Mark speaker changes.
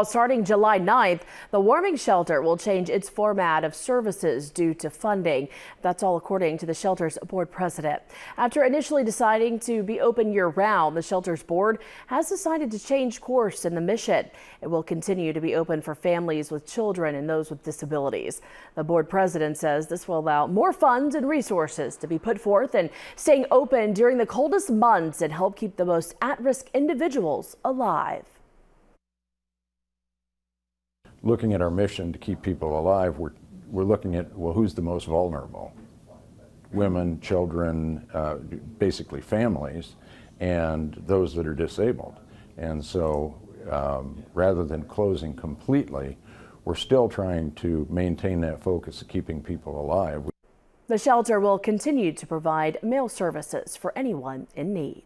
Speaker 1: Starting July 9th, the warming shelter will change its format of services due to funding. That's all according to the shelter's board president. After initially deciding to be open year-round, the shelter's board has decided to change course in the mission. It will continue to be open for families with children and those with disabilities. The board president says this will allow more funds and resources to be put forth and staying open during the coldest months and help keep the most at-risk individuals alive.
Speaker 2: Looking at our mission to keep people alive, we're looking at, well, who's the most vulnerable? Women, children, basically families, and those that are disabled. And so rather than closing completely, we're still trying to maintain that focus of keeping people alive.
Speaker 1: The shelter will continue to provide mail services for anyone in need.